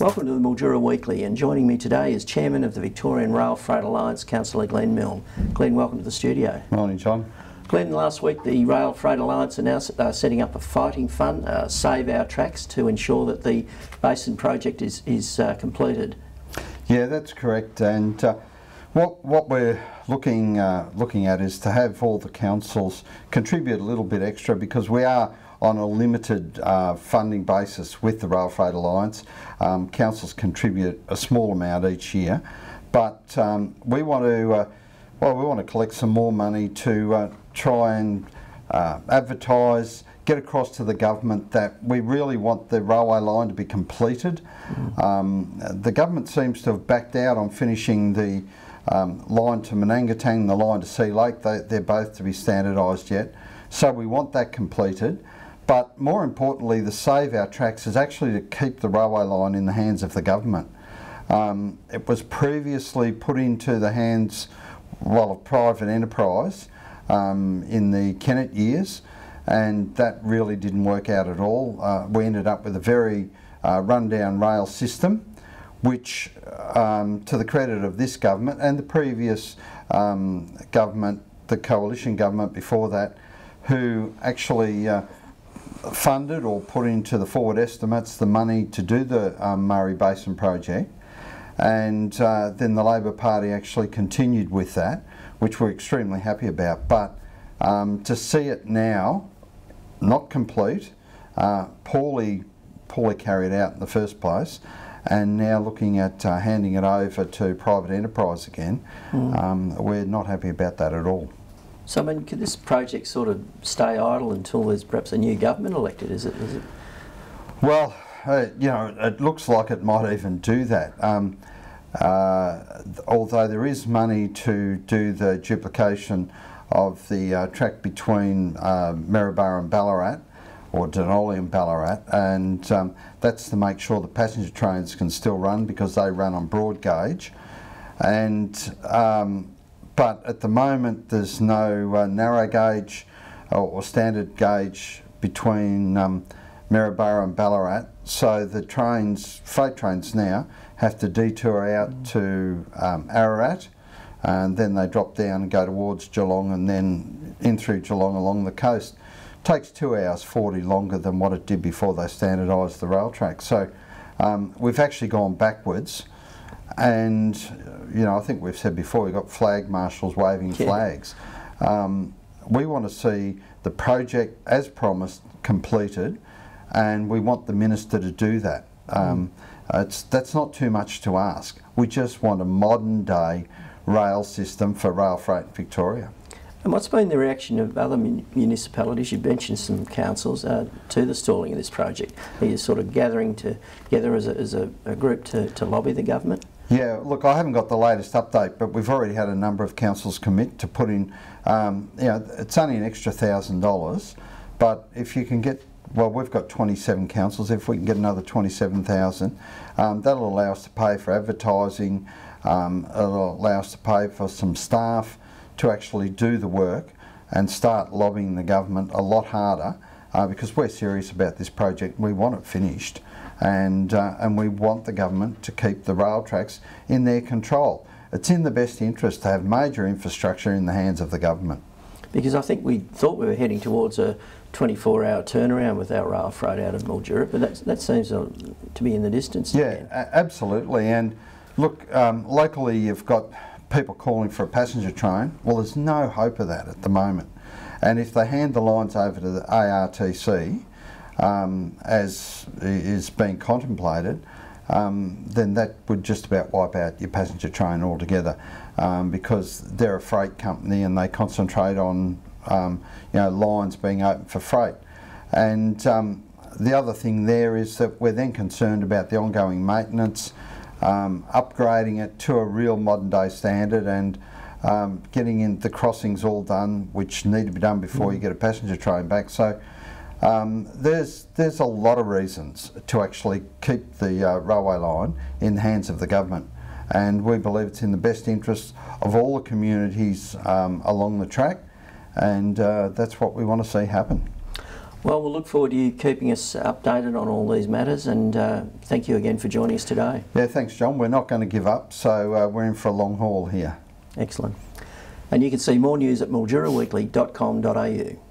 Welcome to the Mildura Weekly, and joining me today is Chairman of the Victorian Rail Freight Alliance, Councillor Glenn Milne. Glenn, welcome to the studio. Morning, John. Glenn, last week the Rail Freight Alliance announced setting up a fighting fund, Save Our Tracks, to ensure that the Basin project is completed. Yeah, that's correct. And what we're looking at is to have all the councils contribute a little bit extra, because we are on a limited funding basis with the Rail Freight Alliance. Councils contribute a small amount each year, but we want to collect some more money to try and advertise, get across to the government that we really want the railway line to be completed. The government seems to have backed out on finishing the line to Menangatang and the line to Sea Lake. They're both to be standardised yet, so we want that completed. But more importantly, the Save Our Tracks is actually to keep the railway line in the hands of the government. It was previously put into the hands, of private enterprise in the Kennett years, and that really didn't work out at all. We ended up with a very rundown rail system, which, to the credit of this government and the previous government, the coalition government before that, who actually funded or put into the forward estimates the money to do the Murray Basin project, and then the Labor Party actually continued with that, which we're extremely happy about. But to see it now not complete, poorly carried out in the first place, and now looking at handing it over to private enterprise again, we're not happy about that at all. So, I mean, could this project sort of stay idle until there's perhaps a new government elected? Is it? Well, you know, it looks like it might even do that. Although there is money to do the duplication of the track between Maryborough and Ballarat, or Denali and Ballarat, and that's to make sure the passenger trains can still run, because they run on broad gauge. And but at the moment there's no narrow gauge or standard gauge between Maryborough and Ballarat, so the trains, freight trains now, have to detour out to Ararat, and then they drop down and go towards Geelong, and then in through Geelong along the coast. It takes 2 hours 40 longer than what it did before they standardised the rail track. So we've actually gone backwards, and you know, I think we've said before, we've got flag marshals waving flags. We want to see the project, as promised, completed, and we want the minister to do that. That's not too much to ask. We just want a modern day rail system for rail freight in Victoria. And what's been the reaction of other municipalities? You mentioned some councils to the stalling of this project. Are you sort of gathering together as a group to lobby the government? Yeah, look, I haven't got the latest update, but we've already had a number of councils commit to put in, you know, it's only an extra $1,000, but if you can get, well, we've got 27 councils, if we can get another 27,000, that'll allow us to pay for advertising, it'll allow us to pay for some staff to actually do the work and start lobbying the government a lot harder, because we're serious about this project. We want it finished, and we want the government to keep the rail tracks in their control. It's in the best interest to have major infrastructure in the hands of the government. Because I think we thought we were heading towards a 24-hour turnaround with our rail freight out of Mildura, but that seems to be in the distance. Yeah, absolutely. And look, locally you've got people calling for a passenger train. Well, there's no hope of that at the moment. And if they hand the lines over to the ARTC, as is being contemplated, then that would just about wipe out your passenger train altogether, because they're a freight company and they concentrate on you know, lines being open for freight. And the other thing there is that we're then concerned about the ongoing maintenance, upgrading it to a real modern day standard, and getting in the crossings all done, which need to be done before you get a passenger train back. So there's a lot of reasons to actually keep the railway line in the hands of the government, and we believe it's in the best interest of all the communities along the track, and that's what we want to see happen. Well, we'll look forward to you keeping us updated on all these matters, and thank you again for joining us today. Yeah, thanks, John. We're not going to give up, so we're in for a long haul here. Excellent. And you can see more news at milduraweekly.com.au.